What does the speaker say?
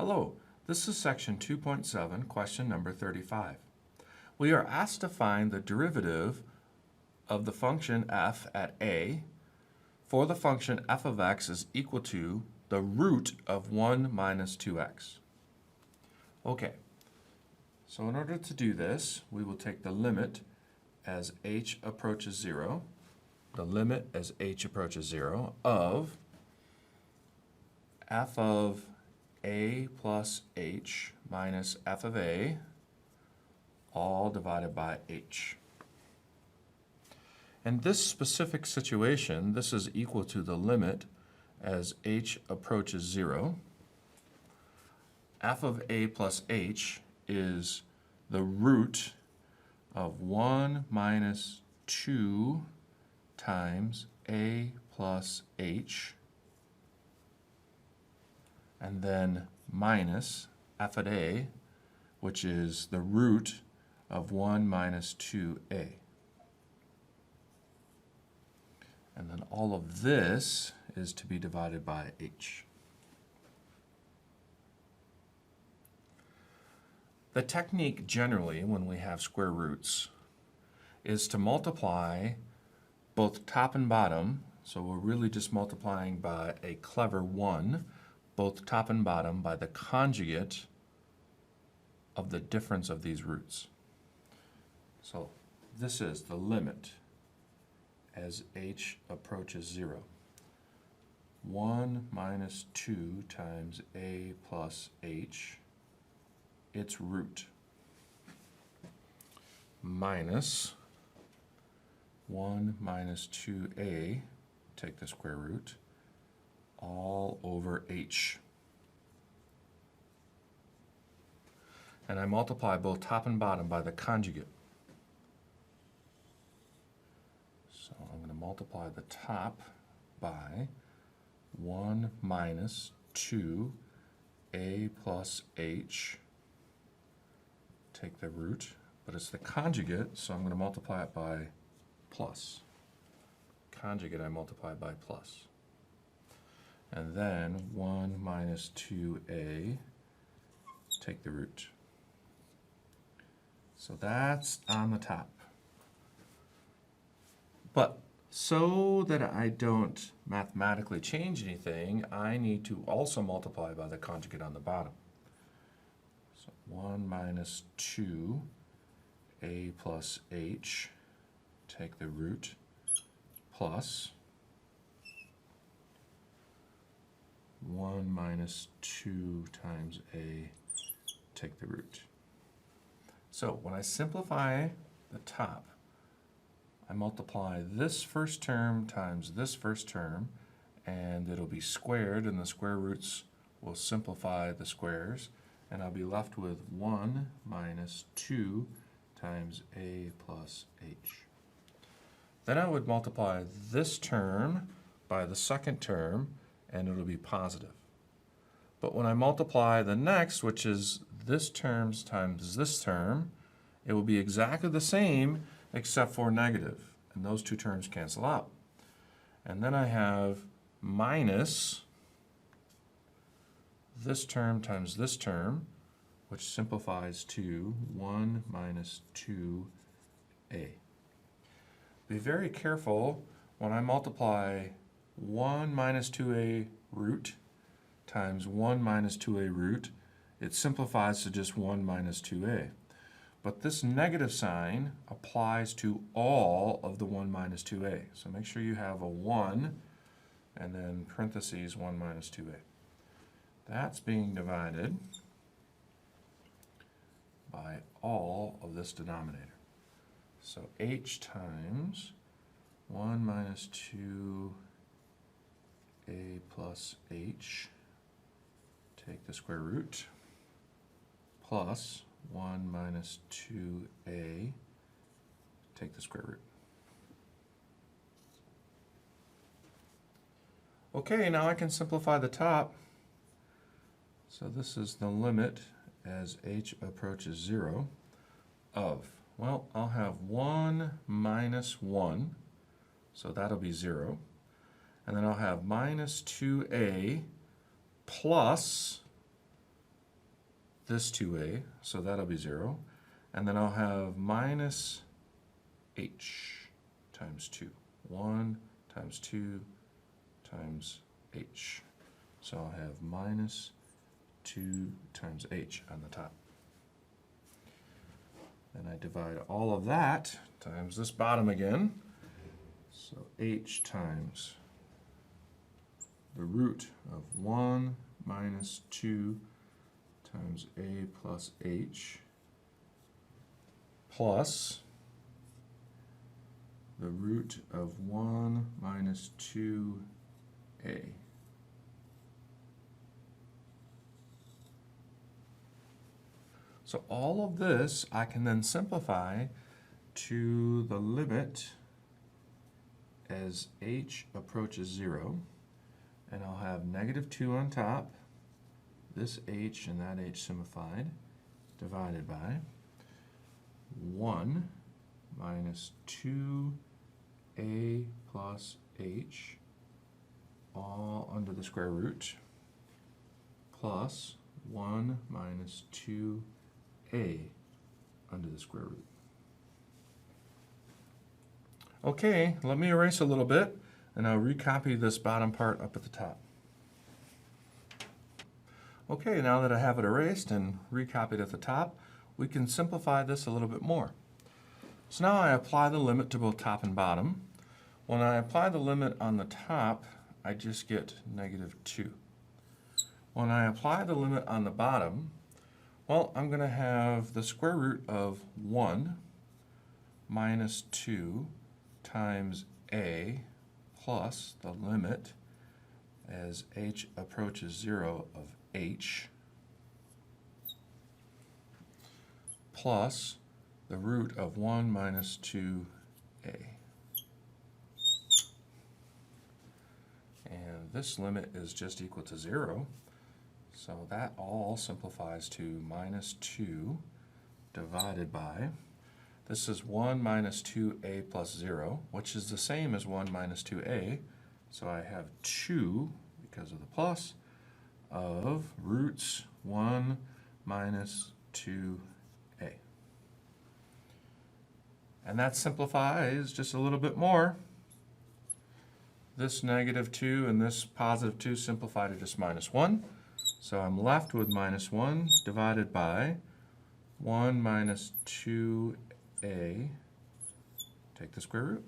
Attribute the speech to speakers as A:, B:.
A: Hello, this is section 2.7, question number 35. We are asked to find the derivative of the function f at a for the function f of x is equal to the root of 1 minus 2x. Okay, so in order to do this, we will take the limit as h approaches 0, of f of a plus h minus f of a, all divided by h. In this specific situation, this is equal to the limit as h approaches 0. F of a plus h is the root of 1 minus 2 times a plus h, and then minus f at a, which is the root of 1 minus 2a. And then all of this is to be divided by h. The technique generally when we have square roots is to multiply both top and bottom, so we're really just multiplying by a clever 1, both top and bottom by the conjugate of the difference of these roots. So this is the limit as h approaches 0. 1 minus 2 times a plus h, its root, minus 1 minus 2a, take the square root, all over h. And I multiply both top and bottom by the conjugate. So I'm going to multiply the top by 1 minus 2a plus h, take the root, but it's the conjugate, so I'm going to multiply it by plus. Conjugate I multiply by plus. And then 1 minus 2a, take the root. So that's on the top. But so that I don't mathematically change anything, I need to also multiply by the conjugate on the bottom. So 1 minus 2a plus h, take the root, plus 1 minus 2 times a, take the root. So when I simplify the top, I multiply this first term times this first term, and it'll be squared, and the square roots will simplify the squares, and I'll be left with 1 minus 2 times a plus h. Then I would multiply this term by the second term, and it'll be positive. But when I multiply the next, which is this term times this term, it will be exactly the same except for negative, and those two terms cancel out. And then I have minus this term times this term, which simplifies to 1 minus 2a. Be very careful when I multiply 1 minus 2a root times 1 minus 2a root, it simplifies to just 1 minus 2a. But this negative sign applies to all of the 1 minus 2a. So make sure you have a 1 and then parentheses 1 minus 2a. That's being divided by all of this denominator. So h times 1 minus 2a plus h, take the square root, plus 1 minus 2a, take the square root. Okay, now I can simplify the top. So this is the limit as h approaches 0 of, well, I'll have 1 minus 1, so that'll be 0. And then I'll have minus 2a plus this 2a, so that'll be 0. And then I'll have minus h times 2. 1 times 2 times h. So I'll have minus 2 times h on the top. Then I divide all of that times this bottom again. So h times the root of 1 minus 2 times a plus h plus the root of 1 minus 2a. So all of this I can then simplify to the limit as h approaches 0, and I'll have negative 2 on top, this h and that h simplified, divided by 1 minus 2a plus h, all under the square root, plus 1 minus 2a under the square root. Okay, let me erase a little bit, and I'll recopy this bottom part up at the top. Okay, now that I have it erased and recopied at the top, we can simplify this a little bit more. So now I apply the limit to both top and bottom. When I apply the limit on the top, I just get negative 2. When I apply the limit on the bottom, well, I'm going to have the square root of 1 minus 2 times a plus the limit as h approaches 0 of h plus the root of 1 minus 2a. And this limit is just equal to 0, so that all simplifies to minus 2 divided by, this is 1 minus 2a plus 0, which is the same as 1 minus 2a, so I have 2, because of the plus, of roots 1 minus 2a. And that simplifies just a little bit more. This negative 2 and this positive 2 simplify to just minus 1. So I'm left with minus 1 divided by 1 minus 2a, take the square root.